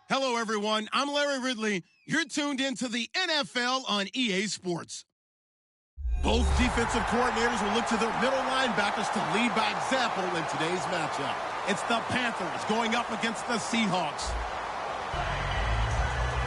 Hello, everyone. I'm Larry Ridley. You're tuned into the NFL on EA Sports. Both defensive coordinators will look to their middle linebackers to lead by example in today's matchup. It's the Panthers going up against the Seahawks.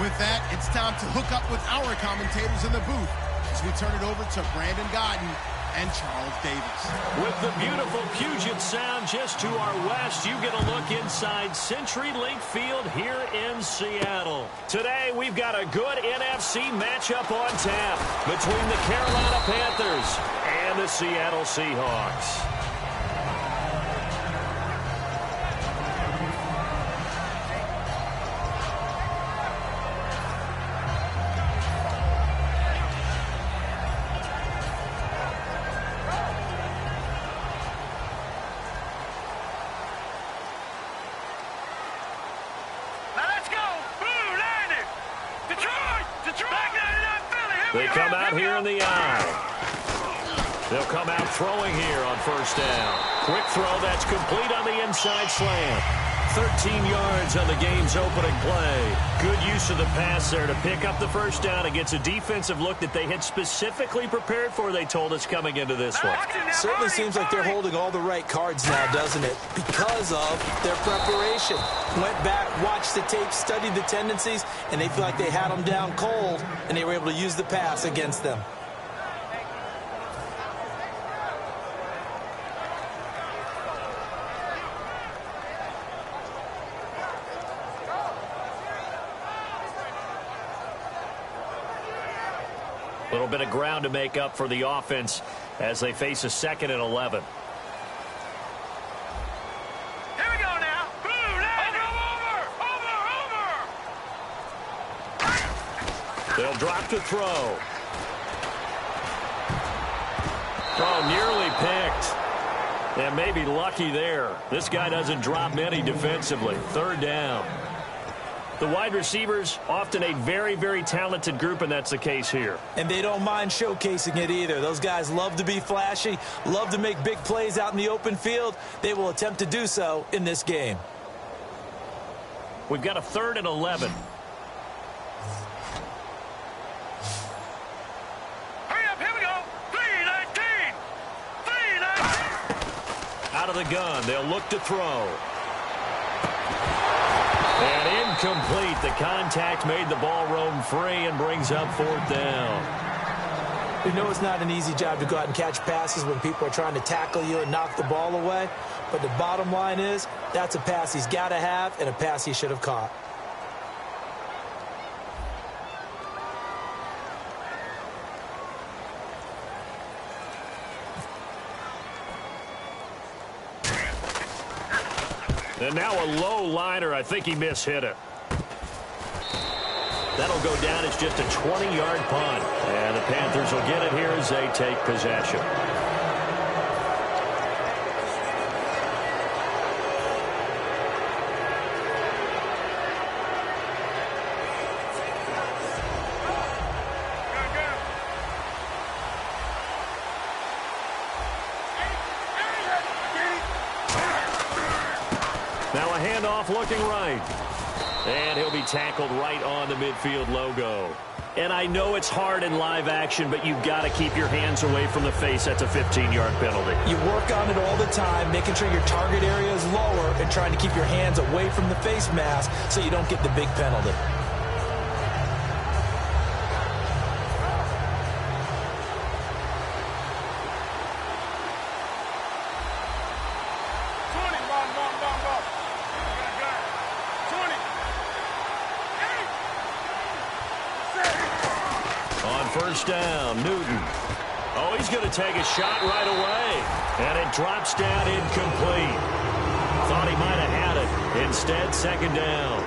With that, it's time to hook up with our commentators in the booth as we turn it over to Brandon Godden and Charles Davis. With the beautiful Puget Sound just to our west, you get a look inside CenturyLink Field here in Seattle. Today, we've got a good NFC matchup on tap between the Carolina Panthers and the Seattle Seahawks. They come out here in the eye. They'll come out throwing here on first down. Quick throw that's complete on the inside slant. 13 yards on the game's opening play. Good use of the pass there to pick up the first down. It gets a defensive look that they had specifically prepared for, they told us, coming into this one. Certainly seems like they're holding all the right cards now, doesn't it? Because of their preparation. Went back, watched the tape, studied the tendencies, and they feel like they had them down cold, and they were able to use the pass against them. A little bit of ground to make up for the offense as they face a 2nd and 11. Here we go now. Over. They'll drop to throw. Oh, nearly picked. And maybe lucky there. This guy doesn't drop many defensively. 3rd down. The wide receivers, often a very, very talented group, and that's the case here. And they don't mind showcasing it either. Those guys love to be flashy, love to make big plays out in the open field. They will attempt to do so in this game. We've got a 3rd and 11. Hurry up, here we go. 3-19. Out of the gun, they'll look to throw. And incomplete. The contact made the ball roam free and brings up 4th down. We know it's not an easy job to go out and catch passes when people are trying to tackle you and knock the ball away. But the bottom line is, that's a pass he's got to have and a pass he should have caught. And now a low liner. I think he mishit it. That'll go down as just a 20-yard punt. And the Panthers will get it here as they take possession. Now a handoff looking right. And he'll be tackled right on the midfield logo. And I know it's hard in live action, but you've got to keep your hands away from the face. That's a 15-yard penalty. You work on it all the time, making sure your target area is lower and trying to keep your hands away from the face mask so you don't get the big penalty. First down, Newton. Oh, he's going to take a shot right away. And it drops down incomplete. Thought he might have had it. Instead, 2nd down.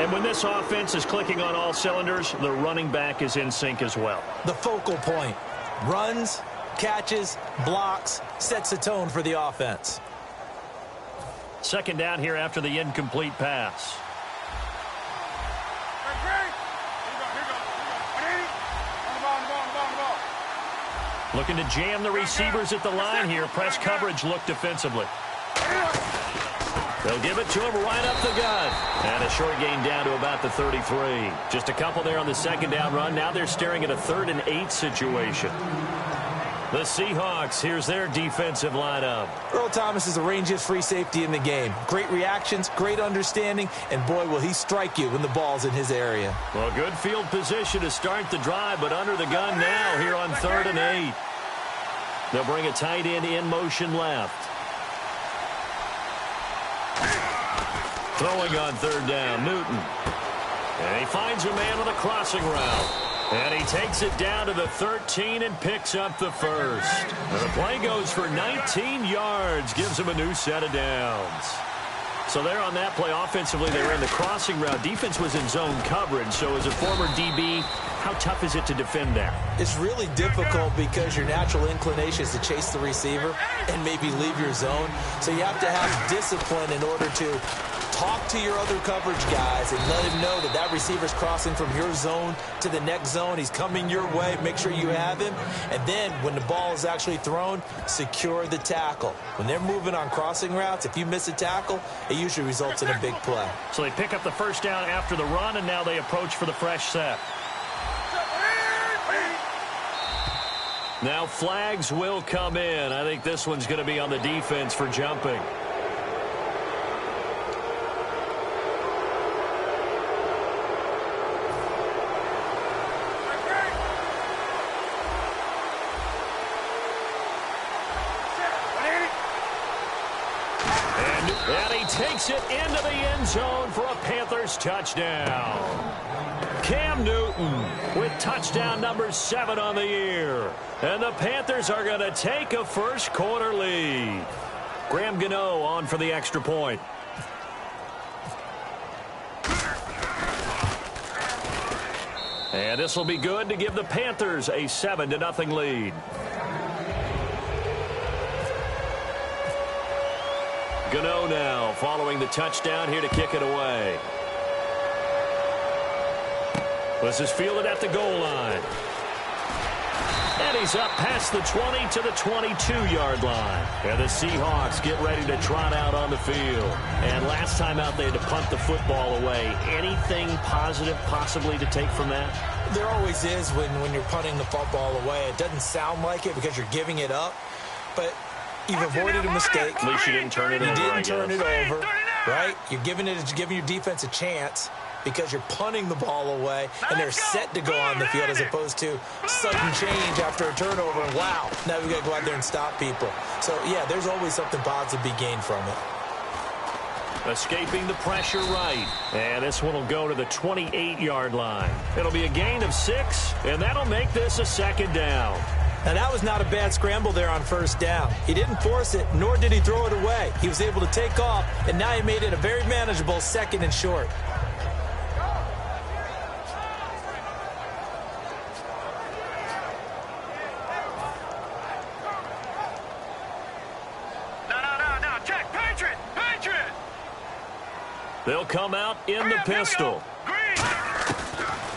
And when this offense is clicking on all cylinders, the running back is in sync as well. The focal point. Runs, catches, blocks, sets the tone for the offense. 2nd down here after the incomplete pass. Looking to jam the receivers at the line here. Press coverage look defensively. They'll give it to him right up the gut. And a short gain down to about the 33. Just a couple there on the second down run. Now they're staring at a 3rd and 8 situation. The Seahawks, here's their defensive lineup. Earl Thomas is the rangiest free safety in the game. Great reactions, great understanding, and boy, will he strike you when the ball's in his area. Well, good field position to start the drive, but under the gun now here on 3rd and 8. They'll bring a tight end in motion left. Throwing on 3rd down, Newton. And he finds a man on the crossing route. And he takes it down to the 13 and picks up the first. And the play goes for 19 yards, gives him a new set of downs. So there on that play, offensively, they ran the crossing route. Defense was in zone coverage. So as a former DB, how tough is it to defend that? It's really difficult because your natural inclination is to chase the receiver and maybe leave your zone. So you have to have discipline in order to talk to your other coverage guys and let him know that that receiver's crossing from your zone to the next zone. He's coming your way. Make sure you have him. And then when the ball is actually thrown, secure the tackle. When they're moving on crossing routes, if you miss a tackle, it usually results in a big play. So they pick up the first down after the run, and now they approach for the fresh set. Now flags will come in. I think this one's going to be on the defense for jumping. And he takes it into the end zone for a Panthers touchdown. Cam Newton with touchdown number 7 on the year. And the Panthers are going to take a first quarter lead. Graham Gano on for the extra point. And this will be good to give the Panthers a 7-0 lead. Gano now following the touchdown here to kick it away. This is fielded at the goal line. And he's up past the 20 to the 22-yard line. And the Seahawks get ready to trot out on the field. And last time out, they had to punt the football away. Anything positive possibly to take from that? There always is when you're punting the football away. It doesn't sound like it because you're giving it up. But you've avoided a mistake. At least you didn't turn it over. You didn't turn it over, right? You're giving your defense a chance because you're punting the ball away, and they're set to go on the field as opposed to sudden change after a turnover, and wow, now we've got to go out there and stop people. So, yeah, there's always something positive to be gained from it. Escaping the pressure right. And this one will go to the 28-yard line. It'll be a gain of 6, and that'll make this a second down. Now, that was not a bad scramble there on first down. He didn't force it, nor did he throw it away. He was able to take off, and now he made it a very manageable 2nd and short. No, check, Patriot! They'll come out in the pistol.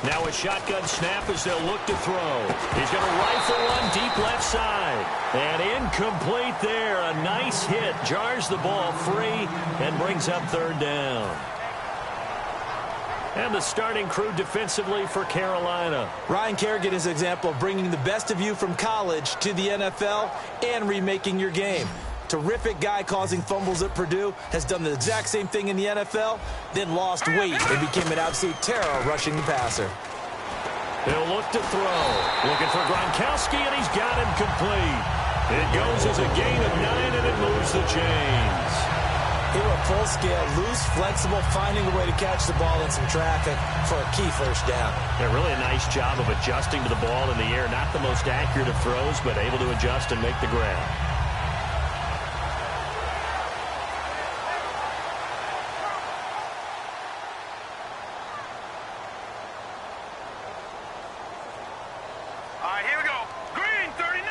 Now a shotgun snap as they'll look to throw. He's going to rifle one deep left side. And incomplete there. A nice hit. Jars the ball free and brings up 3rd down. And the starting crew defensively for Carolina. Ryan Kerrigan is an example of bringing the best of you from college to the NFL and remaking your game. Terrific guy causing fumbles at Purdue, has done the exact same thing in the NFL, then lost weight and became an absolute terror rushing the passer. He'll look to throw. Looking for Gronkowski, and he's got him complete. It goes as a gain of 9, and it moves the chains. He went full scale, loose, flexible, finding a way to catch the ball in some traffic for a key first down. Yeah, really a nice job of adjusting to the ball in the air. Not the most accurate of throws, but able to adjust and make the grab.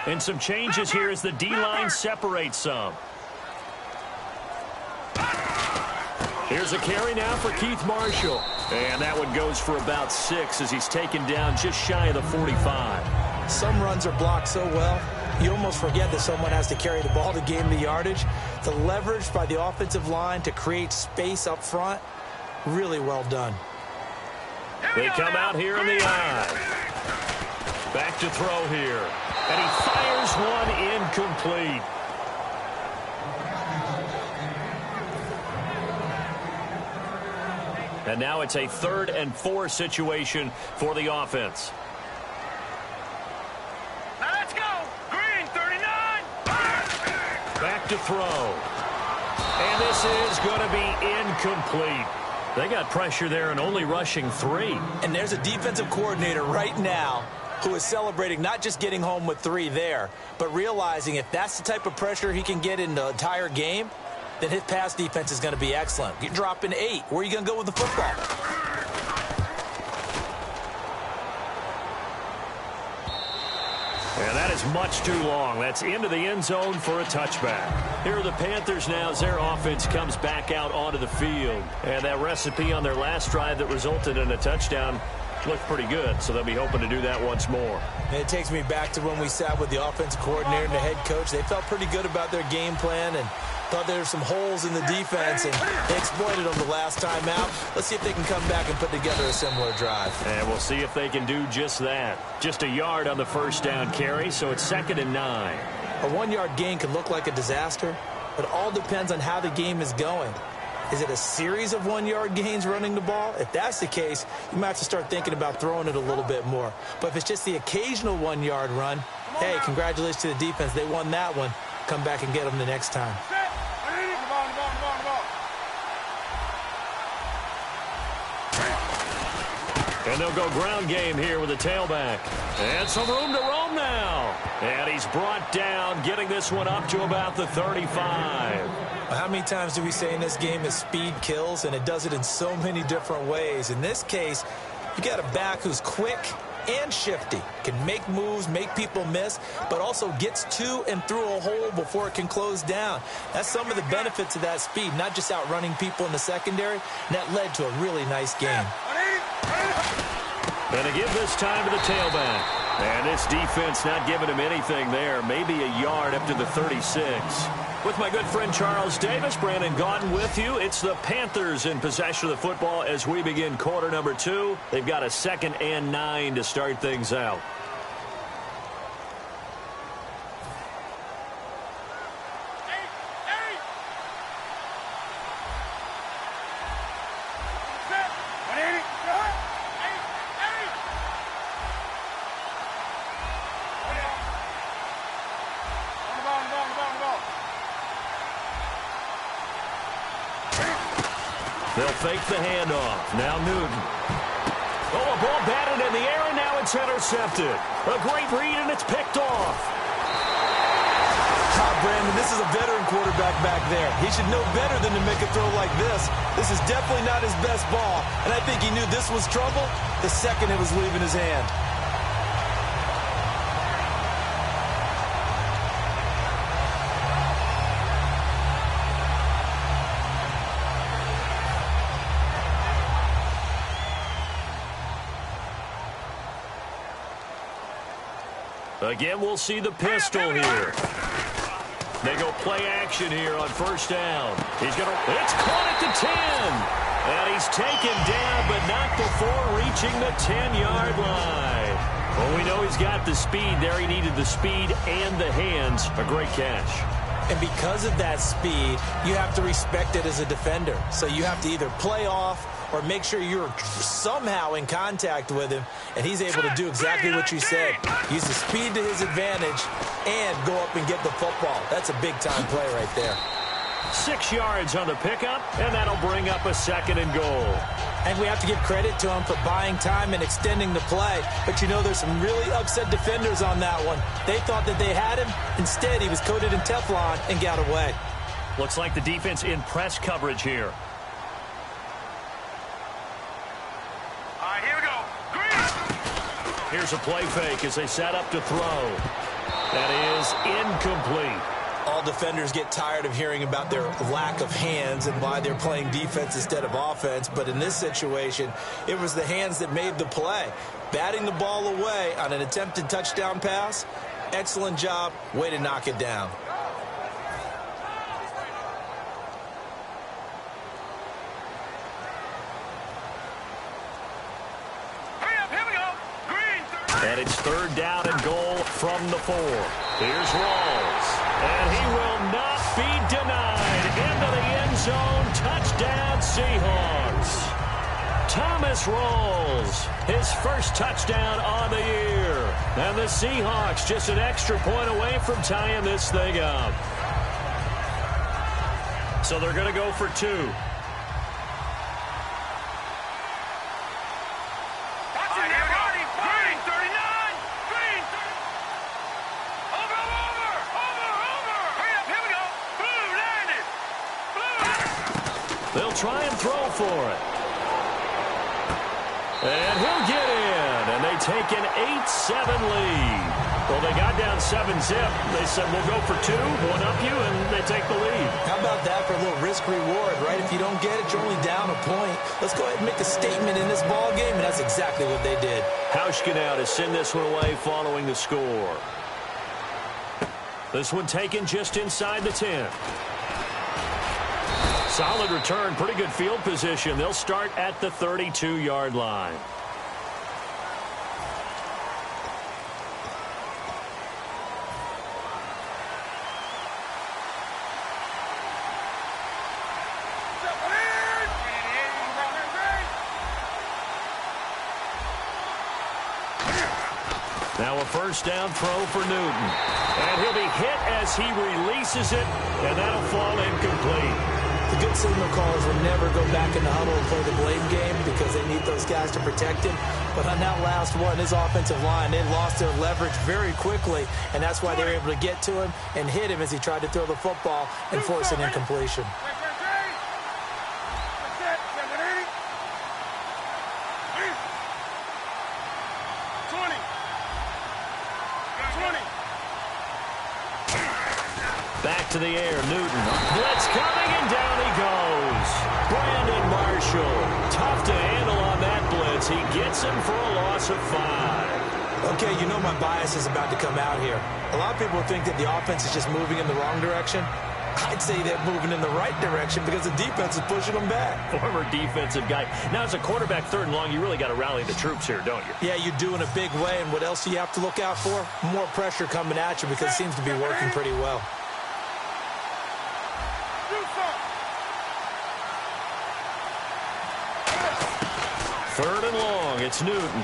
And some changes here as the D-line separates some. Here's a carry now for Keith Marshall. And that one goes for about 6 as he's taken down just shy of the 45. Some runs are blocked so well, You almost forget that someone has to carry the ball to gain the yardage. The leverage by the offensive line to create space up front, really well done. They come out here in the eye. Back to throw here. And he fires one incomplete. And now it's a 3rd and 4 situation for the offense. Now let's go. Green, 39. Back to throw. And this is going to be incomplete. They got pressure there and only rushing 3. And there's a defensive coordinator right now who is celebrating not just getting home with 3 there, but realizing if that's the type of pressure he can get in the entire game, then his pass defense is going to be excellent. You're dropping 8. Where are you going to go with the football? And that is much too long. That's into the end zone for a touchback. Here are the Panthers now as their offense comes back out onto the field. And that recipe on their last drive that resulted in a touchdown looked pretty good, so they'll be hoping to do that once more. And it takes me back to when we sat with the offensive coordinator and the head coach. They felt pretty good about their game plan and thought there were some holes in the defense, and they exploited them the last time out. Let's see if they can come back and put together a similar drive. And we'll see if they can do just that. Just a yard on the first down carry, so it's 2nd and 9. A 1-yard gain can look like a disaster, but it all depends on how the game is going. Is it a series of 1-yard gains running the ball? If that's the case, you might have to start thinking about throwing it a little bit more. But if it's just the occasional 1-yard run, hey, congratulations to the defense. They won that one. Come back and get them the next time. And they'll go ground game here with a tailback. And some room to roam now. And he's brought down, getting this one up to about the 35. Well, how many times do we say in this game that speed kills, and it does it in so many different ways? In this case, you got a back who's quick and shifty, can make moves, make people miss, but also gets to and through a hole before it can close down. That's some of the benefits of that speed, not just outrunning people in the secondary, and that led to a really nice game. And to give this time to the tailback. And this defense not giving him anything there. Maybe a yard up to the 36. With my good friend Charles Davis, Brandon Gaudin with you. It's the Panthers in possession of the football as we begin quarter number 2. They've got a 2nd and 9 to start things out. They'll fake the handoff. Now Newton. Oh, a ball batted in the air, and now it's intercepted. A great read, and it's picked off. Brandon, this is a veteran quarterback back there. He should know better than to make a throw like this. This is definitely not his best ball, and I think he knew this was trouble the second it was leaving his hand. Again, we'll see the pistol here. They go play action here on first down. It's caught at the 10. And he's taken down, but not before reaching the 10-yard line. Well, we know he's got the speed there. He needed the speed and the hands. A great catch. And because of that speed, you have to respect it as a defender. So you have to either play off or make sure you're somehow in contact with him, and he's able to do exactly what you said. Use the speed to his advantage and go up and get the football. That's a big-time play right there. 6 yards on the pickup, and that'll bring up a 2nd and goal. And we have to give credit to him for buying time and extending the play. But, you know, there's some really upset defenders on that one. They thought that they had him. Instead, he was coated in Teflon and got away. Looks like the defense in press coverage here. Here's a play fake as they set up to throw. That is incomplete. All defenders get tired of hearing about their lack of hands and why they're playing defense instead of offense. But in this situation, it was the hands that made the play. Batting the ball away on an attempted touchdown pass, Excellent job. Way to knock it down. And it's 3rd down and goal from the 4. Here's Rawls. And he will not be denied. Into the end zone. Touchdown, Seahawks. Thomas Rawls, his first touchdown on the year. And the Seahawks just an extra point away from tying this thing up. So they're going to go for 2. They'll try and throw for it. And he'll get in. And they take an 8-7 lead. Well, they got down 7-zip. They said, we'll go for 2, one up you, and they take the lead. How about that for a little risk-reward, right? If you don't get it, you're only down a point. Let's go ahead and make a statement in this ball game, and that's exactly what they did. Hauschka now to send this one away following the score. This one taken just inside the 10. Solid return, pretty good field position. They'll start at the 32-yard line. Now a first down throw for Newton. And he'll be hit as he releases it, and that'll fall incomplete. The good signal callers will never go back in the huddle and play the blame game because they need those guys to protect him. But on that last one, his offensive line, they lost their leverage very quickly, and that's why they were able to get to him and hit him as he tried to throw the football and force an incompletion. Back to the air, Newton. Blitz coming, and down he goes. Brandon Marshall. Tough to handle on that blitz. He gets him for a loss of 5. Okay, you know my bias is about to come out here. A lot of people think that the offense is just moving in the wrong direction. I'd say they're moving in the right direction because the defense is pushing them back. Former defensive guy. Now, as a quarterback, 3rd and long, you really got to rally the troops here, don't you? Yeah, you do in a big way. And what else do you have to look out for? More pressure coming at you because it seems to be working pretty well. 3rd and long, it's Newton.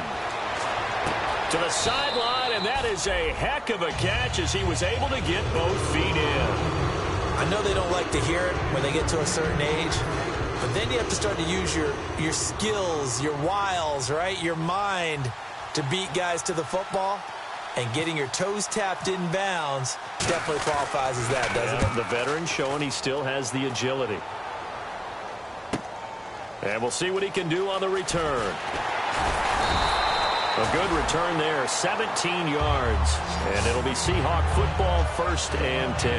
To the sideline, and that is a heck of a catch as he was able to get both feet in. I know they don't like to hear it when they get to a certain age, but then you have to start to use your skills, your wiles, right? Your mind to beat guys to the football. And getting your toes tapped in bounds definitely qualifies as that, doesn't it? The veteran showing he still has the agility. And we'll see what he can do on the return. A good return there, 17 yards. And it'll be Seahawk football, 1st and 10.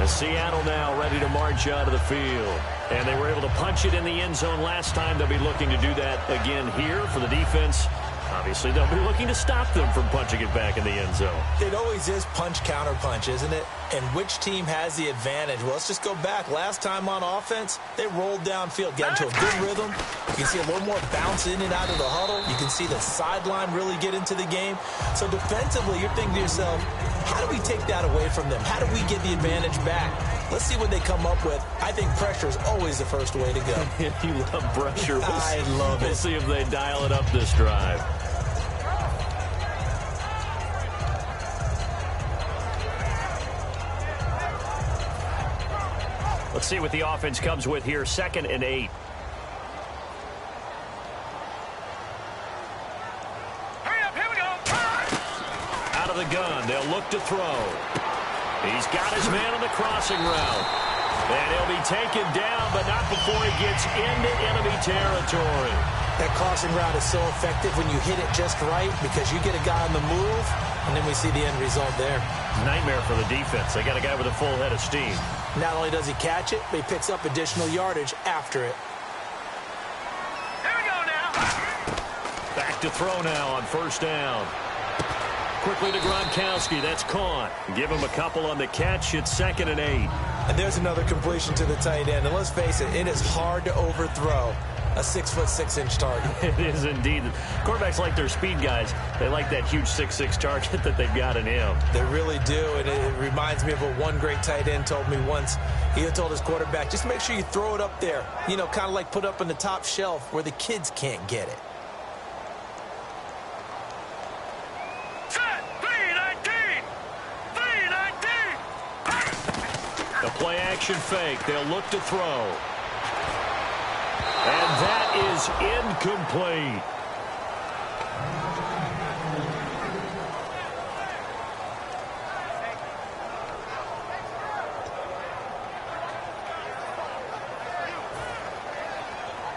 As Seattle now ready to march out of the field. And they were able to punch it in the end zone last time. They'll be looking to do that again here for the defense. Obviously, they'll be looking to stop them from punching it back in the end zone. It always is punch-counter-punch, isn't it? And which team has the advantage? Well, let's just go back. Last time on offense, they rolled downfield, got into a good rhythm. You can see a little more bounce in and out of the huddle. You can see the sideline really get into the game. So defensively, you're thinking to yourself, how do we take that away from them? How do we get the advantage back? Let's see what they come up with. I think pressure is always the first way to go. You love pressure. I love it. We'll see if they dial it up this drive. Let's see what the offense comes with here. 2nd and 8. Hurry up, here we go. Out of the gun, they'll look to throw. He's got his man on the crossing route. And he'll be taken down, but not before he gets into enemy territory. That crossing route is so effective when you hit it just right because you get a guy on the move, and then we see the end result there. Nightmare for the defense. They got a guy with a full head of steam. Not only does he catch it, but he picks up additional yardage after it. Here we go now. Back to throw now on 1st down. Quickly to Gronkowski. That's caught. Give him a couple on the catch. It's 2nd and 8. And there's another completion to the tight end. And let's face it, it is hard to overthrow a 6'6" target. It is indeed. Quarterbacks like their speed guys. They like that huge 6'6" target that they've got in him. They really do, and it reminds me of what one great tight end told me once. He had told his quarterback, just make sure you throw it up there. You know, kind of like put up on the top shelf where the kids can't get it. Set, 319! 319! The play action fake. They'll look to throw. And that is incomplete.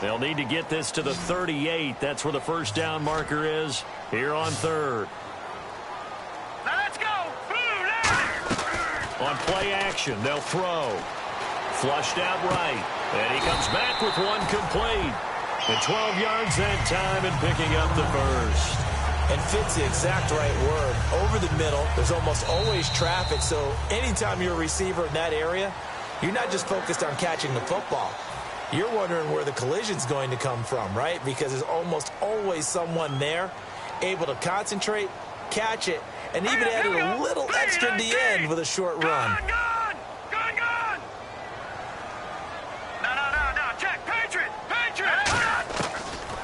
They'll need to get this to the 38. That's where the first down marker is here on 3rd. Let's go! Blue line! On play action, they'll throw. Flushed out right. And he comes back with one complete. And 12 yards that time and picking up the first. And fits the exact right word. Over the middle, there's almost always traffic. So anytime you're a receiver in that area, you're not just focused on catching the football. You're wondering where the collision's going to come from, right? Because there's almost always someone there able to concentrate, catch it, and even added a little extra at the end with a short run. Gone! Gone! Gone! No, check! Patriot!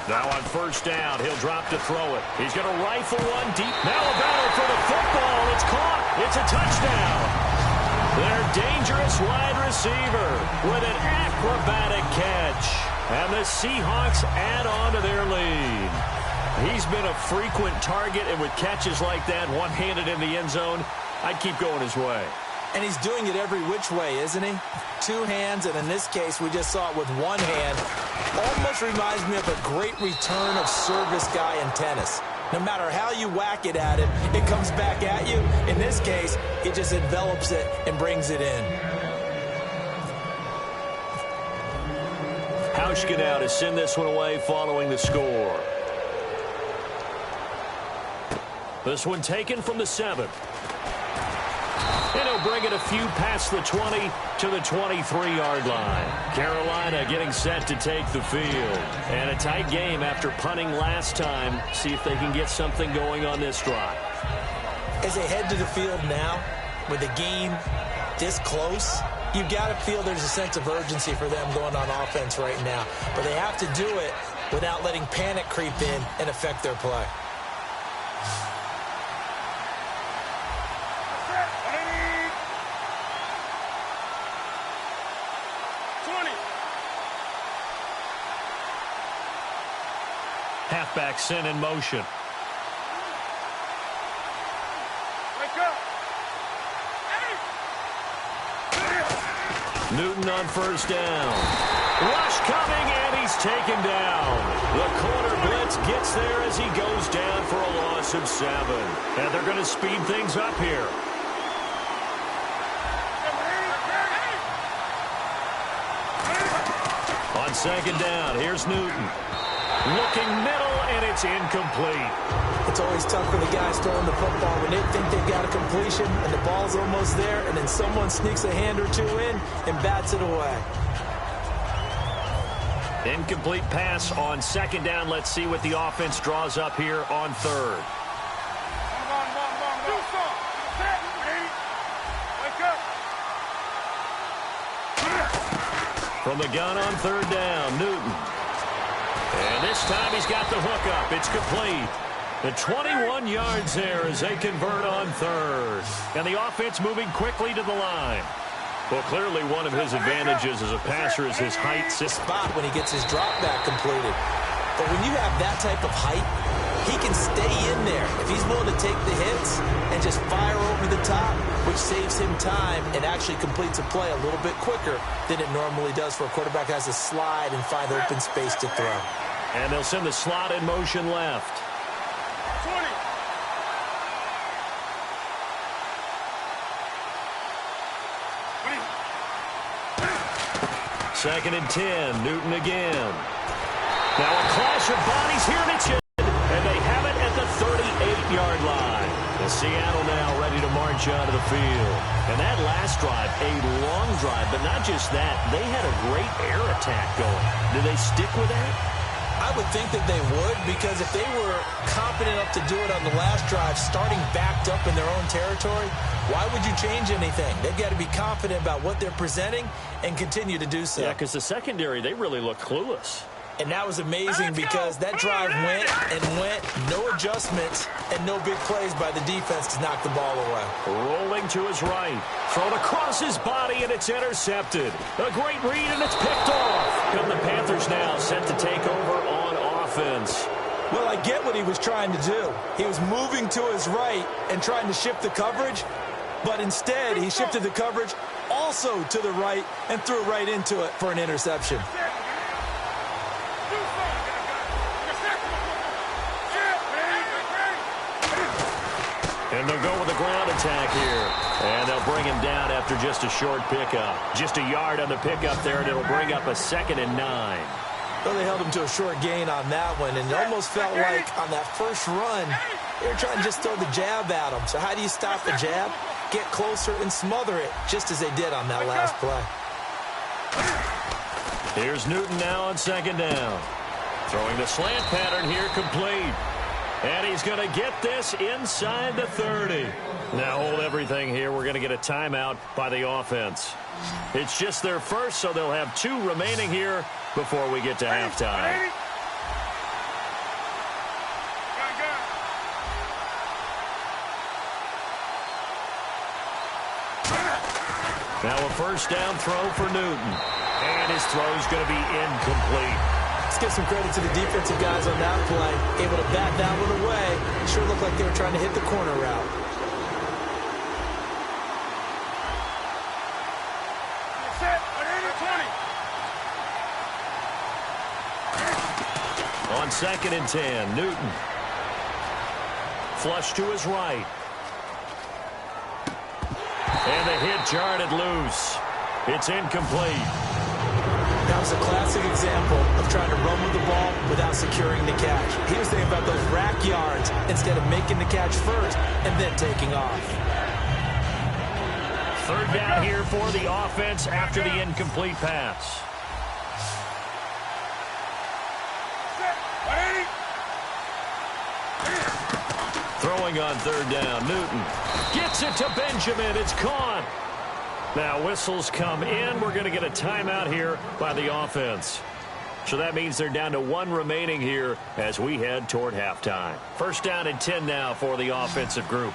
Now on first down, he'll drop to throw it. He's going to rifle one deep. Now a battle for the football. It's caught. It's a touchdown. Their dangerous wide receiver with an acrobatic catch. And the Seahawks add on to their lead. He's been a frequent target, and with catches like that, one-handed in the end zone, I'd keep going his way. And he's doing it every which way, isn't he? Two hands, and in this case, we just saw it with one hand. Almost reminds me of a great return of service guy in tennis. No matter how you whack it at it, it comes back at you. In this case, it just envelops it and brings it in. Hauschka now to send this one away following the score. This one taken from the 7th. And he'll bring it a few past the 20 to the 23-yard line. Carolina getting set to take the field. And a tight game after punting last time. See if they can get something going on this drive. As they head to the field now, with the game this close, you've got to feel there's a sense of urgency for them going on offense right now. But they have to do it without letting panic creep in and affect their play. Halfback sent in motion. Wake up! Newton on first down. Rush coming, and he's taken down. The corner blitz gets there as he goes down for a loss of 7. And they're going to speed things up here. On second down, here's Newton. Looking middle, and it's incomplete. It's always tough for the guys throwing the football when they think they've got a completion and the ball's almost there, and then someone sneaks a hand or two in and bats it away. Incomplete pass on second down. Let's see what the offense draws up here on 3rd. Do something! Set! Wake up! From the gun on 3rd down, Newton. And this time he's got the hook up. It's complete. The 21 yards there as they convert on 3rd. And the offense moving quickly to the line. Well, clearly one of his advantages as a passer is his height. Spot when he gets his drop back completed. But when you have that type of height, he can stay in there. If he's willing to take the hits and just fire over the top, which saves him time and actually completes a play a little bit quicker than it normally does for a quarterback who has to slide and find open space to throw. And they'll send the slot in motion left. 20! Second and 10, Newton again. Now a clash of bodies here, and it's in. And they have it at the 38-yard line. Seattle now ready to march onto the field. And that last drive, a long drive, but not just that. They had a great air attack going. Do they stick with that? I would think that they would, because if they were confident enough to do it on the last drive, starting backed up in their own territory, why would you change anything? They've got to be confident about what they're presenting and continue to do so. Yeah, because the secondary, they really look clueless. And that was amazing because that drive went and went, no adjustments, and no big plays by the defense to knock the ball away. Rolling to his right, thrown across his body, and it's intercepted. A great read, and it's picked off. And the Panthers now set to take over on offense. Well, I get what he was trying to do. He was moving to his right and trying to shift the coverage, but instead he shifted the coverage also to the right and threw right into it for an interception. And they'll go with a ground attack here. And they'll bring him down after just a short pickup. Just a yard on the pickup there, and it'll bring up a 2nd and 9. Well, they held him to a short gain on that one, and it almost felt like on that first run, they were trying to just throw the jab at him. So how do you stop the jab? Get closer and smother it, just as they did on that last play. Here's Newton now on 2nd down. Throwing the slant pattern here, complete. And he's going to get this inside the 30. Now hold everything here. We're going to get a timeout by the offense. It's just their first, so they'll have 2 remaining here before we get to halftime. Now a first down throw for Newton. And his throw is going to be incomplete. Let's give some credit to the defensive guys on that play. Able to bat that one away. Sure looked like they were trying to hit the corner route. On 2nd and 10, Newton. Flush to his right. And the hit jarred it loose. It's incomplete. That was a classic example of trying to run with the ball without securing the catch. He was thinking about those rack yards instead of making the catch first and then taking off. 3rd down here for the offense after the incomplete pass. Throwing on 3rd down, Newton gets it to Benjamin. It's caught. Now whistles come in. We're going to get a timeout here by the offense. So that means they're down to 1 remaining here as we head toward halftime. 1st down and 10 now for the offensive group.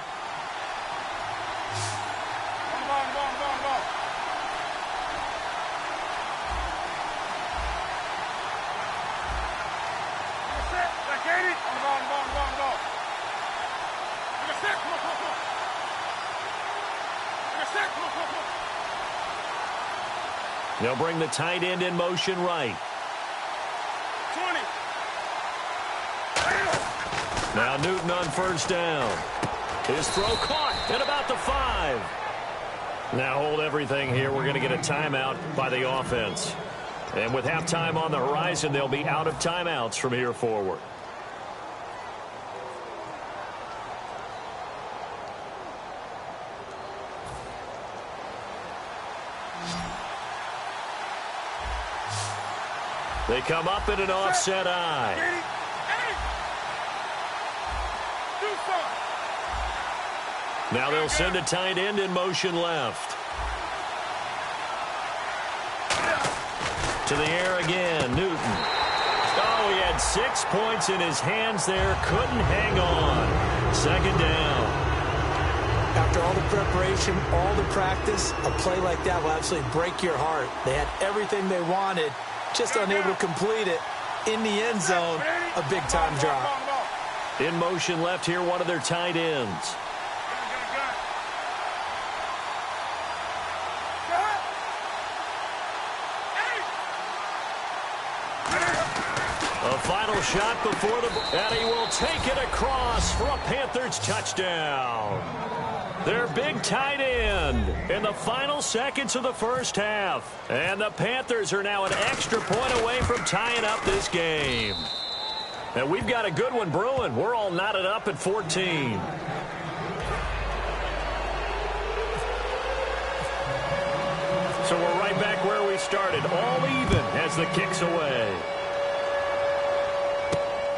They'll bring the tight end in motion right. 20. Now Newton on 1st down. His throw caught at about the 5. Now hold everything here. We're going to get a timeout by the offense. And with halftime on the horizon, they'll be out of timeouts from here forward. They come up in an offset eye. Now they'll send a tight end in motion left. To the air again, Newton. Oh, he had 6 points in his hands there. Couldn't hang on. 2nd down. After all the preparation, all the practice, a play like that will absolutely break your heart. They had everything they wanted, just unable to complete it. In the end zone, a big-time drop. In motion left here, one of their tight ends. A final shot before the... And he will take it across for a Panthers touchdown. Their big tight end in the final seconds of the first half. And the Panthers are now an extra point away from tying up this game. And we've got a good one brewing. We're all knotted up at 14. started, all even as the kick's away.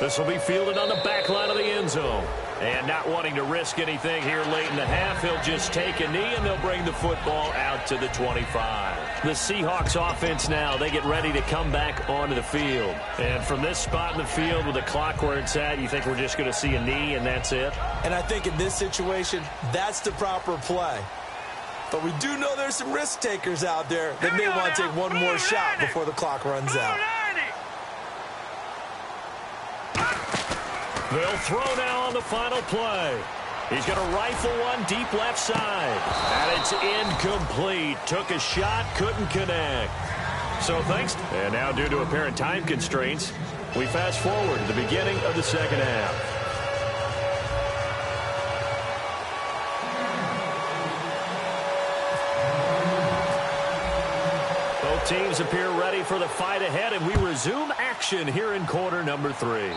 This will be fielded on the back line of the end zone. And not wanting to risk anything here late in the half, he'll just take a knee, and they'll bring the football out to the 25. The Seahawks offense now, they get ready to come back onto the field. And from this spot in the field with the clock where it's at, you think we're just going to see a knee and that's it? And I think in this situation, that's the proper play. But we do know there's some risk takers out there that may want to take one more shot before the clock runs out. They'll throw now on the final play. He's going to rifle one deep left side. And it's incomplete. Took a shot, couldn't connect. So thanks. And now due to apparent time constraints, we fast forward to the beginning of the second half. Both teams appear ready for the fight ahead, and we resume action here in quarter number 3.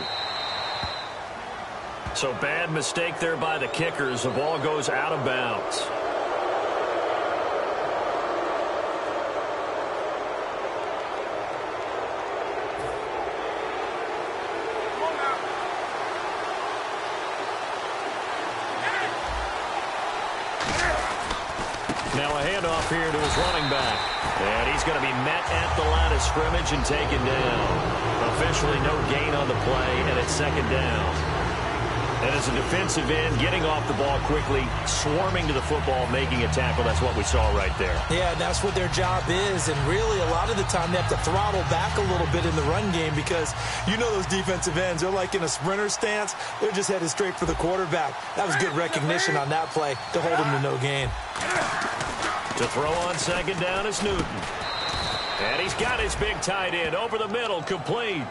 So bad mistake there by the kickers. The ball goes out of bounds. Now a handoff here to his running back. And he's going to be met at the line of scrimmage and taken down. Officially no gain on the play, and it's second down. And as a defensive end, getting off the ball quickly, swarming to the football, making a tackle, that's what we saw right there. Yeah, and that's what their job is. And really, a lot of the time, they have to throttle back a little bit in the run game because you know those defensive ends, they're like in a sprinter stance. They're just headed straight for the quarterback. That was good recognition on that play to hold him to no gain. To throw on second down is Newton. And he's got his big tight end over the middle, complete.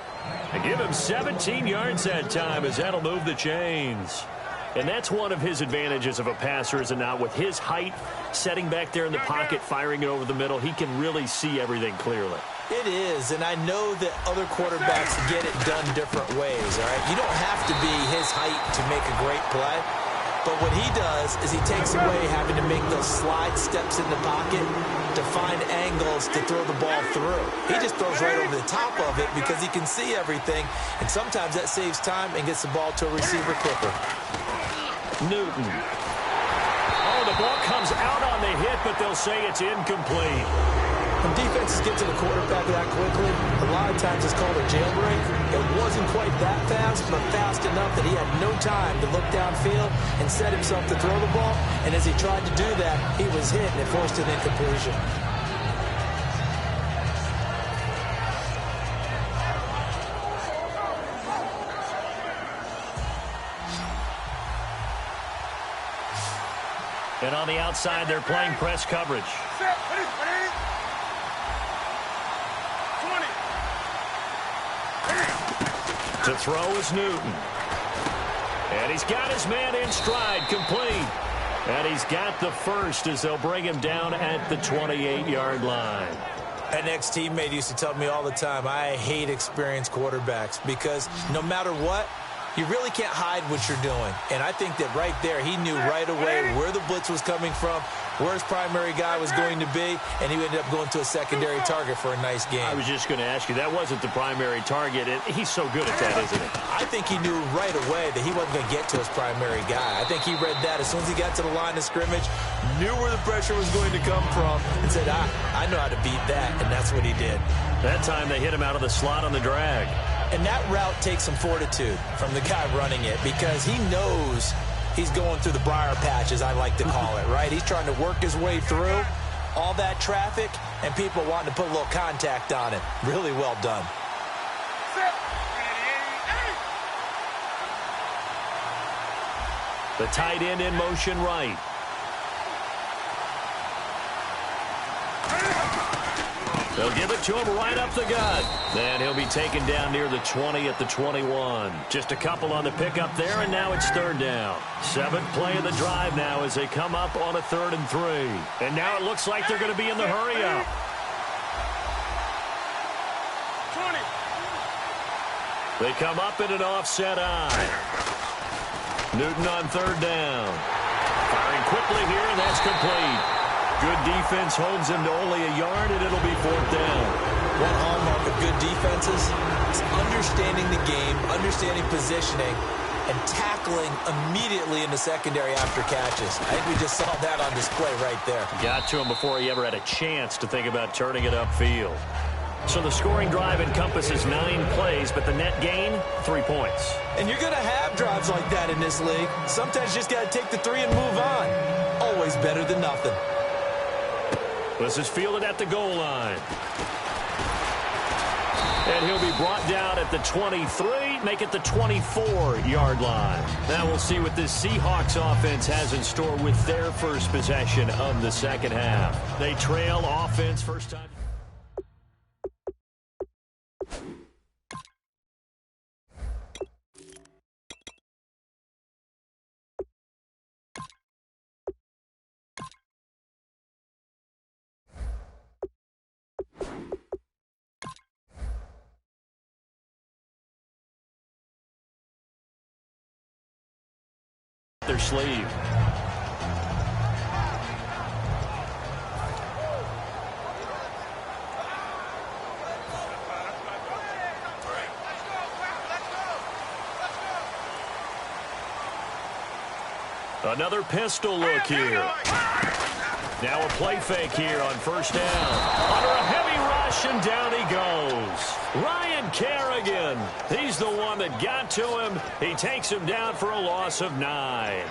And give him 17 yards that time, as that'll move the chains. And that's one of his advantages of a passer, is it not? With his height, setting back there in the pocket, firing it over the middle, he can really see everything clearly. It is, and I know that other quarterbacks get it done different ways, all right? You don't have to be his height to make a great play. But what he does is he takes away having to make those slide steps in the pocket to find angles to throw the ball through. He just throws right over the top of it because he can see everything, and sometimes that saves time and gets the ball to a receiver quicker. Newton. Oh, the ball comes out on the hit, but they'll say it's incomplete. When defenses get to the quarterback that quickly, a lot of times it's called a jailbreak. It wasn't quite that fast, but fast enough that he had no time to look downfield and set himself to throw the ball. And as he tried to do that, he was hit, and it forced an incompletion. And on the outside, they're playing press coverage. To throw is Newton. And he's got his man in stride, complete. And he's got the first as they'll bring him down at the 28-yard line. An ex-teammate used to tell me all the time, I hate experienced quarterbacks because no matter what, you really can't hide what you're doing. And I think that right there, he knew right away where the blitz was coming from, where his primary guy was going to be, and he ended up going to a secondary target for a nice game. I was just going to ask you, that wasn't the primary target, and he's so good at that, isn't he? I think he knew right away that he wasn't going to get to his primary guy. I think he read that as soon as he got to the line of scrimmage, knew where the pressure was going to come from, and said, I know how to beat that, and that's what he did. That time they hit him out of the slot on the drag. And that route takes some fortitude from the guy running it because he knows he's going through the briar patch, as I like to call it, right? He's trying to work his way through all that traffic and people wanting to put a little contact on it. Really well done. The tight end in motion right. They'll give it to him right up the gut. Then he'll be taken down near the 20 at the 21. Just a couple on the pickup there, and now it's third down. Seventh play of the drive now as they come up on a 3rd and 3. And now it looks like they're going to be in the hurry-up. 20. They come up in an offset eye. Newton on 3rd down. Firing quickly here, and that's complete. Good defense holds him to only a yard, and it'll be 4th down. One hallmark of good defenses is understanding the game, understanding positioning, and tackling immediately in the secondary after catches. I think we just saw that on display right there. Got to him before he ever had a chance to think about turning it upfield. So the scoring drive encompasses 9 plays, but the net gain, 3 points. And you're going to have drives like that in this league. Sometimes you just got to take the 3 and move on. Always better than nothing. This is fielded at the goal line. And he'll be brought down at the 23, make it the 24-yard line. Now we'll see what this Seahawks offense has in store with their first possession of the second half. They trail offense first time. Their sleeve. Another pistol look here. Now a play fake here on first down. Under a heavy rush, and down he goes. Ryan Kerrigan. He's the one that got to him. He takes him down for a loss of 9.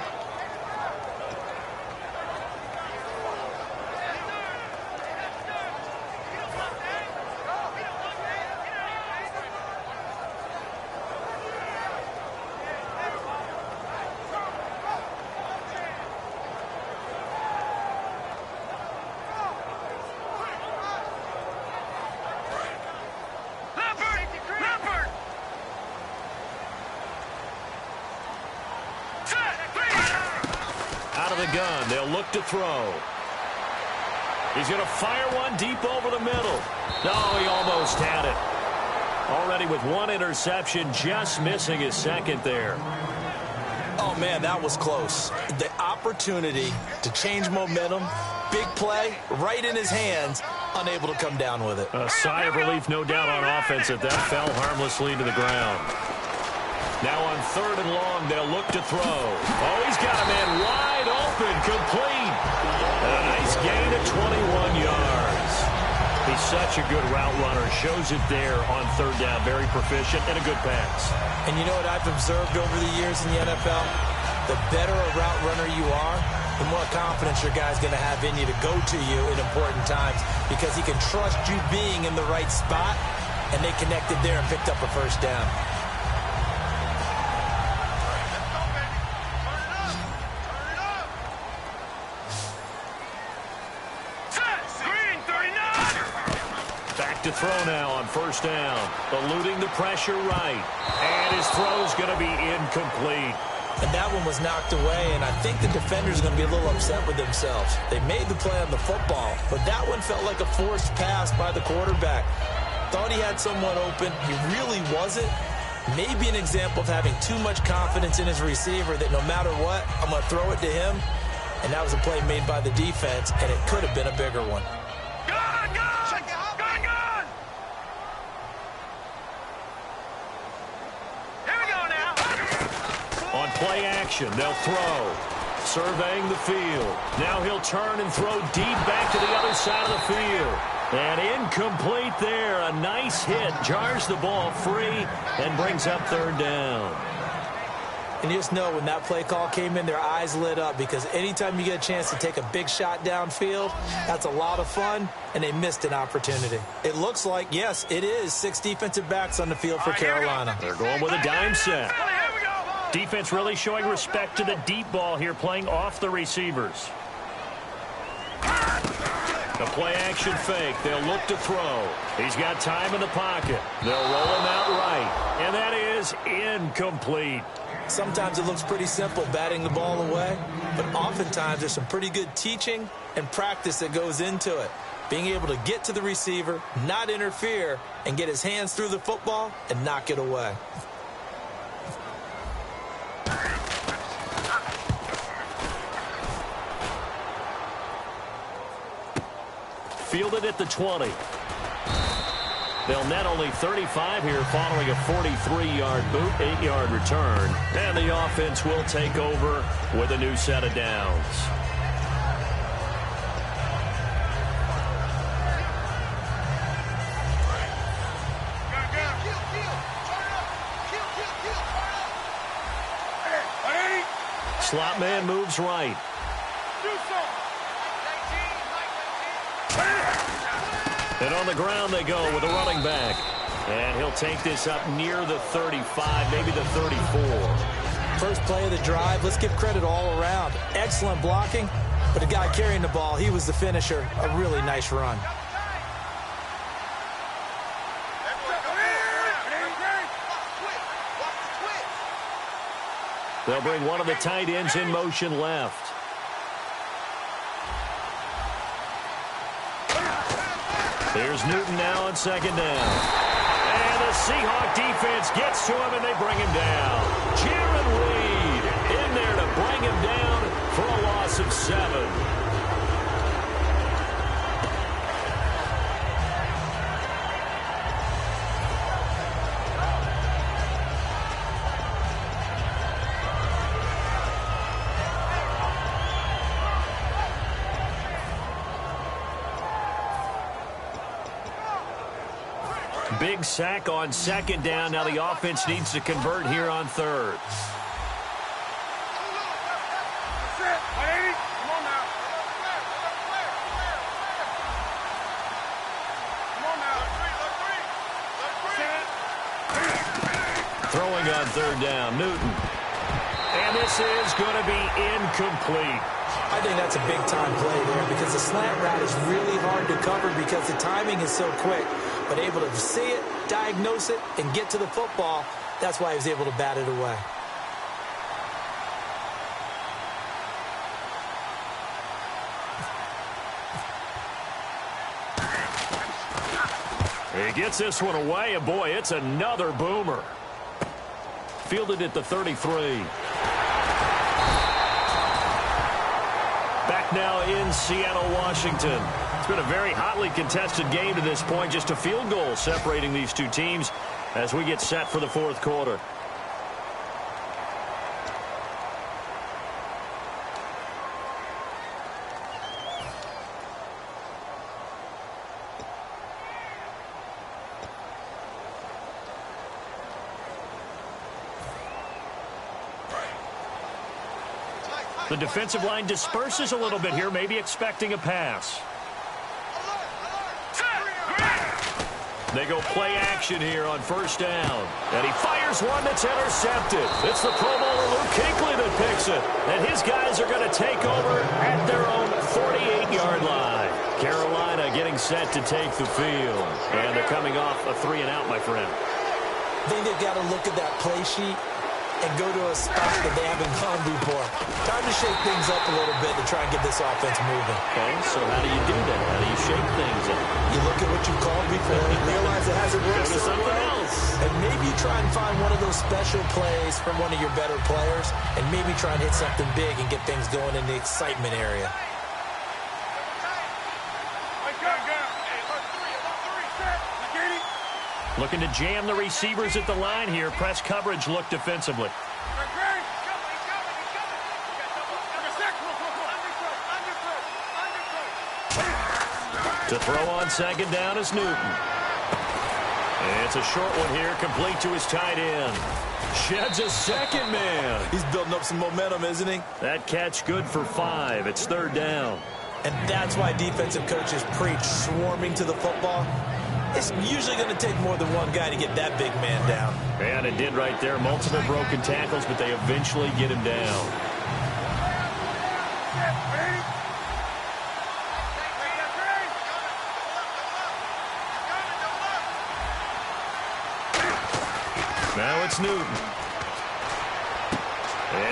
Gun. They'll look to throw. He's going to fire one deep over the middle. No, he almost had it. Already with 1 interception, just missing his second there. Oh, man, that was close. The opportunity to change momentum, big play, right in his hands, unable to come down with it. A sigh of relief, no doubt, on offense that fell harmlessly to the ground. Now on 3rd and long, they'll look to throw. Oh, he's got a man wide open, complete. And a nice gain of 21 yards. He's such a good route runner. Shows it there on 3rd down. Very proficient and a good pass. And you know what I've observed over the years in the NFL? The better a route runner you are, the more confidence your guy's going to have in you to go to you in important times because he can trust you being in the right spot, and they connected there and picked up a first down. To throw now on first down. Eluding the pressure right. And his throw's going to be incomplete. And that one was knocked away, and I think the defenders are going to be a little upset with themselves. They made the play on the football, but that one felt like a forced pass by the quarterback. Thought he had someone open. He really wasn't. Maybe an example of having too much confidence in his receiver that no matter what, I'm going to throw it to him. And that was a play made by the defense, and it could have been a bigger one. Play action. They'll throw. Surveying the field. Now he'll turn and throw deep back to the other side of the field. And incomplete there. A nice hit. Jars the ball free and brings up 3rd down. And you just know when that play call came in, their eyes lit up because anytime you get a chance to take a big shot downfield, that's a lot of fun, and they missed an opportunity. It looks like, yes, it is 6 defensive backs on the field for Carolina. They're going with a dime set. Defense really showing respect to the deep ball here, playing off the receivers. The play action fake. They'll look to throw. He's got time in the pocket. They'll roll him out right. And that is incomplete. Sometimes it looks pretty simple, batting the ball away. But oftentimes there's some pretty good teaching and practice that goes into it. Being able to get to the receiver, not interfere, and get his hands through the football and knock it away. Fielded at the 20. They'll net only 35 here following a 43-yard boot, 8-yard return. And the offense will take over with a new set of downs. Slot man moves right. And on the ground they go with a running back. And he'll take this up near the 35, maybe the 34. First play of the drive, let's give credit all around. Excellent blocking, but the guy carrying the ball, he was the finisher. A really nice run. They'll bring one of the tight ends in motion left. Here's Newton now on second down. And the Seahawk defense gets to him, and they bring him down. Jaron Reed in there to bring him down for a loss of 7. Big sack on second down. Now the offense needs to convert here on third. Throwing on third down, Newton. And this is going to be incomplete. I think that's a big-time play there because the slant route is really hard to cover because the timing is so quick. But able to see it, diagnose it, and get to the football, that's why he was able to bat it away. He gets this one away, and boy, it's another boomer. Fielded at the 33. Back now in Seattle, Washington. It's been a very hotly contested game to this point. Just a field goal separating these two teams as we get set for the fourth quarter. The defensive line disperses a little bit here, maybe expecting a pass. They go play action here on first down. And he fires one that's intercepted. It's the Pro Bowler Luke Kuechly that picks it. And his guys are going to take over at their own 48-yard line. Carolina getting set to take the field. And they're coming off a 3-and-out, my friend. I think they've got to look at that play sheet and go to a spot that they haven't gone before. Time to shake things up a little bit to try and get this offense moving. Okay, so how do you do that? How do you shake things up? You look at what you've called before and realize it hasn't worked so well. And maybe you try and find one of those special plays from one of your better players and maybe try and hit something big and get things going in the excitement area. Looking to jam the receivers at the line here. Press coverage look defensively. To throw on second down is Newton. And it's a short one here, complete to his tight end. Sheds a second man. He's building up some momentum, isn't he? That catch good for 5. It's third down. And that's why defensive coaches preach swarming to the football. It's usually going to take more than one guy to get that big man down. And it did right there. Multiple broken tackles, but they eventually get him down. Now it's Newton.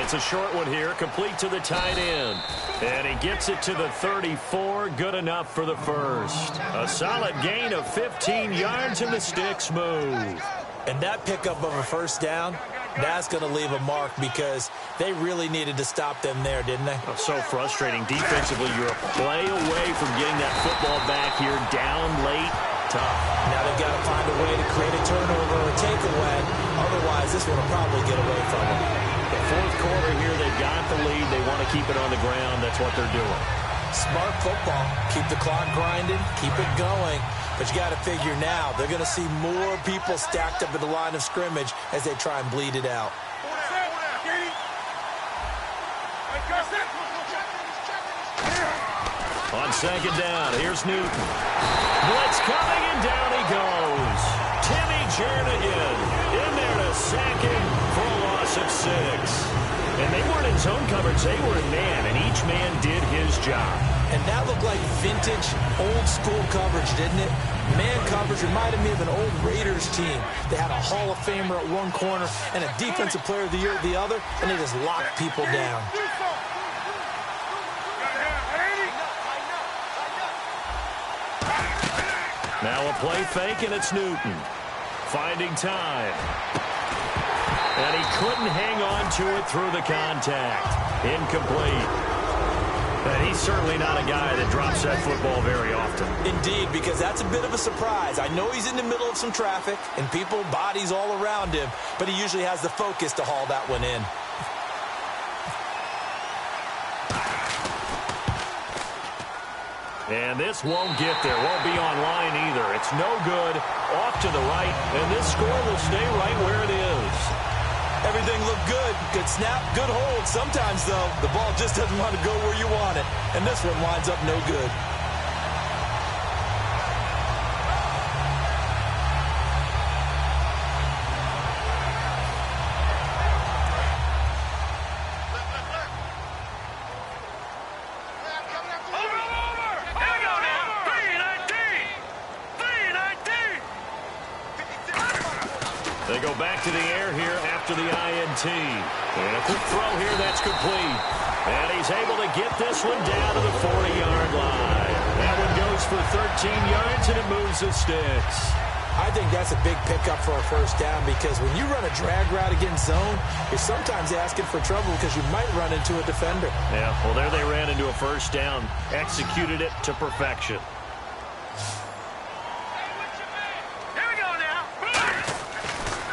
It's a short one here, complete to the tight end. And he gets it to the 34, good enough for the first. A solid gain of 15 yards, and the sticks move. And that pickup of a first down, that's going to leave a mark because they really needed to stop them there, didn't they? Oh, so frustrating. Defensively, you're a play away from getting that football back here down late. Tough. Now they've got to find a way to create a turnover or a takeaway. Otherwise, this one will probably get away from them. The fourth quarter here, they've got the lead. They want to keep it on the ground. That's what they're doing. Smart football. Keep the clock grinding. Keep it going. But you got to figure now, they're going to see more people stacked up at the line of scrimmage as they try and bleed it out. On second down, here's Newton. Blitz coming, and down he goes. Timmy Jernigan in there to sack him for a loss of 6. And they weren't in zone coverage, they were in man, and each man did his job. And that looked like vintage, old-school coverage, didn't it? Man coverage reminded me of an old Raiders team. They had a Hall of Famer at one corner and a Defensive Player of the Year at the other, and they just locked people down. Now a play fake, and it's Newton. Finding time. And he couldn't hang on to it through the contact. Incomplete. And he's certainly not a guy that drops that football very often. Indeed, because that's a bit of a surprise. I know he's in the middle of some traffic and people, bodies all around him, but he usually has the focus to haul that one in. And this won't get there. Won't be online either. It's no good. Off to the right. And this score will stay right where it is. Everything looked good. Good snap, good hold. Sometimes, though, the ball just doesn't want to go where you want it. And this one winds up no good. They go back to the air here after the INT. And a quick throw here that's complete. And he's able to get this one down to the 40-yard line. That one goes for 13 yards, and it moves the sticks. I think that's a big pickup for a first down because when you run a drag route against zone, you're sometimes asking for trouble because you might run into a defender. Yeah, well, there they ran into a first down. Executed it to perfection.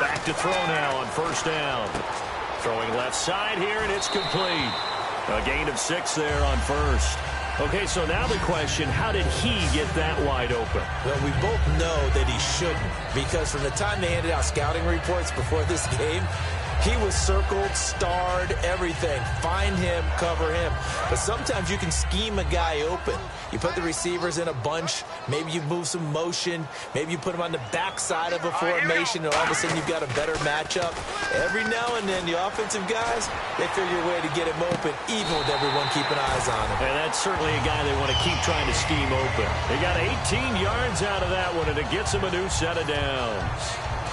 Back to throw now on first down. Throwing left side here, and it's complete. A gain of 6 there on first. Okay, so now the question, how did he get that wide open? Well, we both know that he shouldn't because from the time they handed out scouting reports before this game, he was circled, starred, everything. Find him, cover him. But sometimes you can scheme a guy open. You put the receivers in a bunch. Maybe you move some motion. Maybe you put them on the backside of a formation, and all of a sudden you've got a better matchup. Every now and then, the offensive guys, they figure a way to get him open, even with everyone keeping eyes on him. And that's certainly a guy they want to keep trying to scheme open. They got 18 yards out of that one, and it gets them a new set of downs.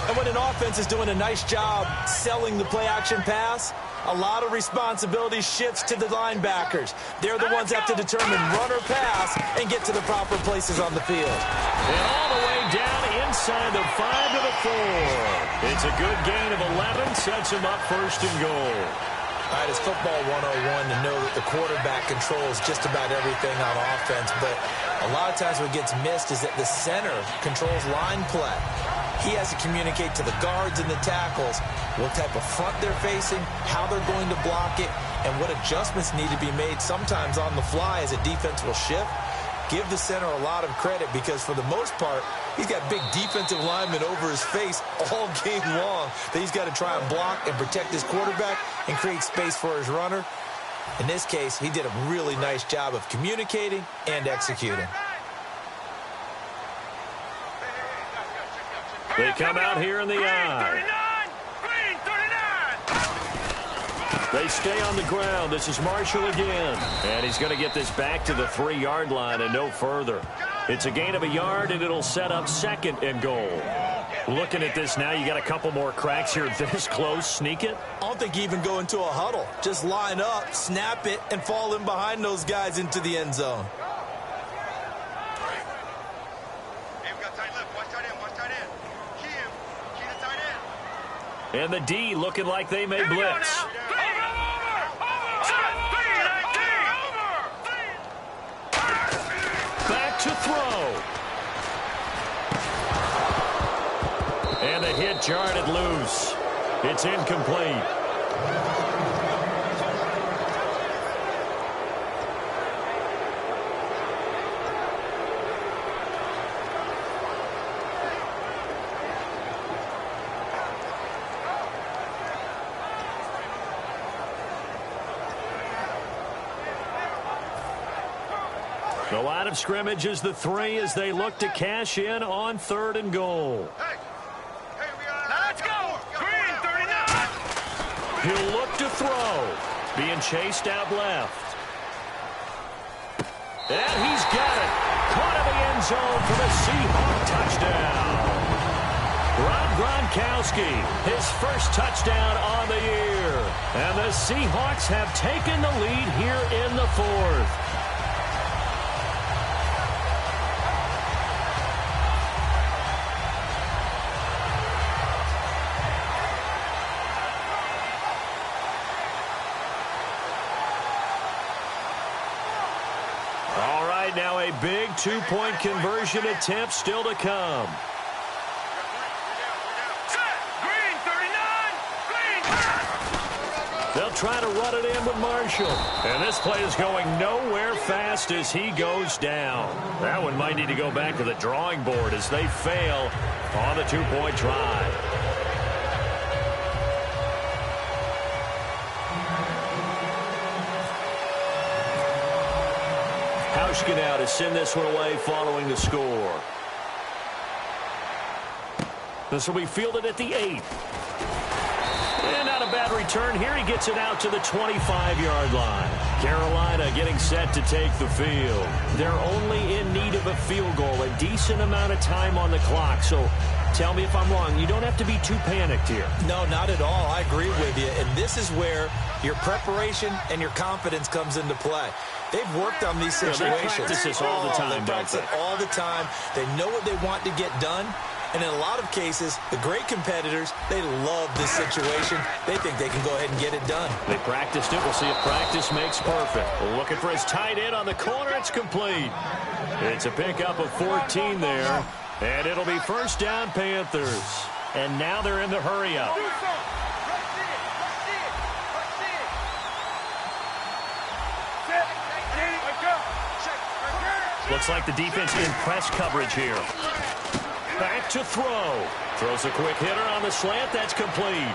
And when an offense is doing a nice job selling the play-action pass, a lot of responsibility shifts to the linebackers. They're the ones that have to determine run or pass and get to the proper places on the field. And all the way down inside the 5 to the 4. It's a good gain of 11, sets him up first and goal. All right, it's football 101 to know that the quarterback controls just about everything on offense, but a lot of times what gets missed is that the center controls line play. He has to communicate to the guards and the tackles what type of front they're facing, how they're going to block it, and what adjustments need to be made sometimes on the fly as a defense will shift. Give the center a lot of credit because for the most part, he's got big defensive linemen over his face all game long that he's got to try and block and protect his quarterback and create space for his runner. In this case, he did a really nice job of communicating and executing. They come out here in the eye. They stay on the ground. This is Marshall again. And he's going to get this back to the 3-yard line and no further. It's a gain of 1 yard, and it'll set up second and goal. Looking at this now, you got a couple more cracks here this close. Sneak it? I don't think you even go into a huddle. Just line up, snap it, and fall in behind those guys into the end zone. And the D looking like they may blitz. to throw. And the hit jarred it loose. It's incomplete. The line of scrimmage is the 3 as they look to cash in on 3rd and goal. Let's go! Green, 39! He'll look to throw. Being chased out left. And he's got it. Caught in the end zone for the Seahawk touchdown. Rob Gronkowski, his first touchdown on the year. And the Seahawks have taken the lead here in the 4th. Now a big two-point conversion attempt still to come. Green, 39! Green! They'll try to run it in with Marshall. And this play is going nowhere fast as he goes down. That one might need to go back to the drawing board as they fail on the two-point try. Now to send this one away following the score. This will be fielded at the 8. And not a bad return here. He gets it out to the 25-yard line. Carolina getting set to take the field. They're only in need of a field goal, a decent amount of time on the clock. So tell me if I'm wrong. You don't have to be too panicked here. No, not at all. I agree with you. And this is where your preparation and your confidence comes into play. They've worked on these situations. They practice this all the time, they practice it all the time. They know what they want to get done. And in a lot of cases, the great competitors, they love this situation. They think they can go ahead and get it done. They practiced it. We'll see if practice makes perfect. Looking for his tight end on the corner. It's complete. It's a pickup of 14 there. And it'll be first down, Panthers. And now they're in the hurry-up. Looks like the defense in press coverage here. Back to throw. Throws a quick hitter on the slant. That's complete.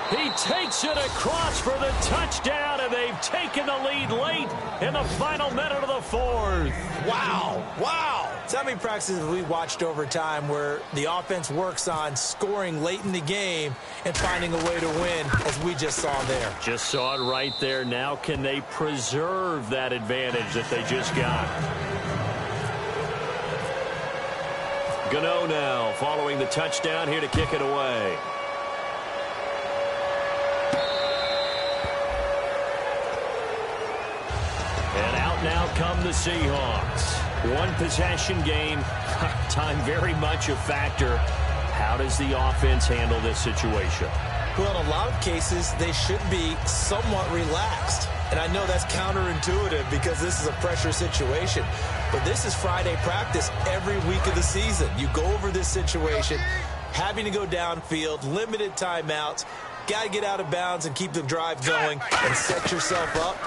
He takes it across for the touchdown, and they've taken the lead late in the final minute of the 4th. Wow. Wow. So many practices we watched over time where the offense works on scoring late in the game and finding a way to win, as we just saw there. Just saw it right there. Now can they preserve that advantage that they just got? Gano now following the touchdown here to kick it away. And out now come the Seahawks. One possession game. Time very much a factor. How does the offense handle this situation? Well, in a lot of cases, they should be somewhat relaxed. And I know that's counterintuitive because this is a pressure situation. But this is Friday practice every week of the season. You go over this situation, having to go downfield, limited timeouts, got to get out of bounds and keep the drive going and set yourself up.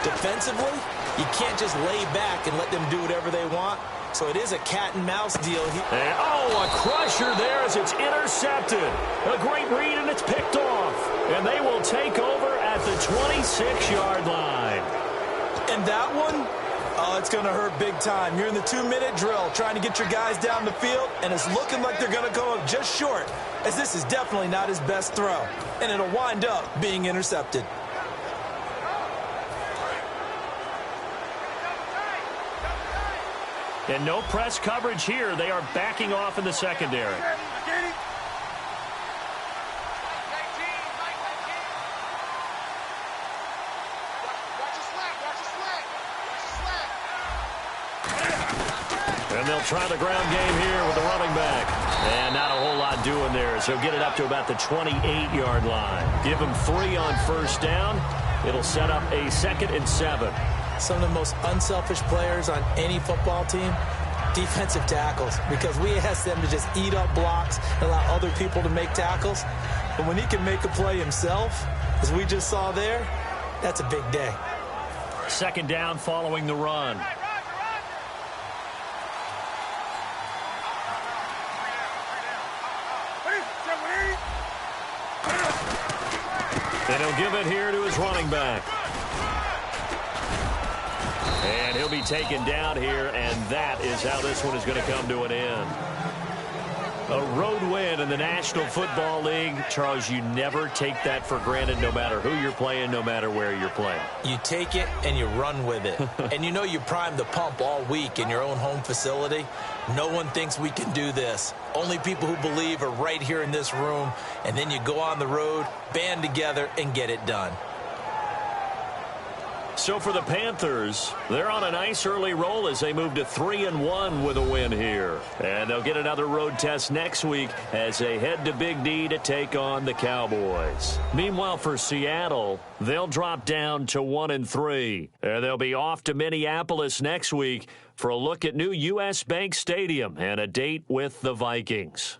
Defensively, you can't just lay back and let them do whatever they want. So it is a cat-and-mouse deal. And, a crusher there as it's intercepted. A great read, and it's picked off. And they will take over at the 26-yard line. And that one, it's going to hurt big time. You're in the 2-minute drill trying to get your guys down the field, and it's looking like they're going to go up just short, as this is definitely not his best throw. And it'll wind up being intercepted. And no press coverage here. They are backing off in the secondary. And they'll try the ground game here with the running back. And not a whole lot doing there. So get it up to about the 28-yard line. Give them 3 on first down. It'll set up a 2nd and 7. some of the most unselfish players on any football team? Defensive tackles, because we ask them to just eat up blocks and allow other people to make tackles. But when he can make a play himself, as we just saw there, that's a big day. Second down following the run. And he'll give it here to his running back. And he'll be taken down here, and that is how this one is going to come to an end. A road win in the National Football League. Charles, you never take that for granted, no matter who you're playing, no matter where you're playing. You take it and you run with it. And you know you primed the pump all week in your own home facility. No one thinks we can do this. Only people who believe are right here in this room. And then you go on the road, band together, and get it done. So for the Panthers, they're on a nice early roll as they move to 3-1 with a win here. And they'll get another road test next week as they head to Big D to take on the Cowboys. Meanwhile, for Seattle, they'll drop down to 1-3. And they'll be off to Minneapolis next week for a look at new U.S. Bank Stadium and a date with the Vikings.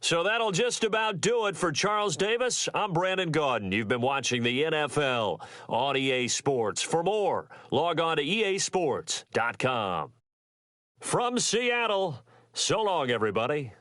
So that'll just about do it for Charles Davis. I'm Brandon Gaudin. You've been watching the NFL on EA Sports. For more, log on to easports.com. From Seattle, so long, everybody.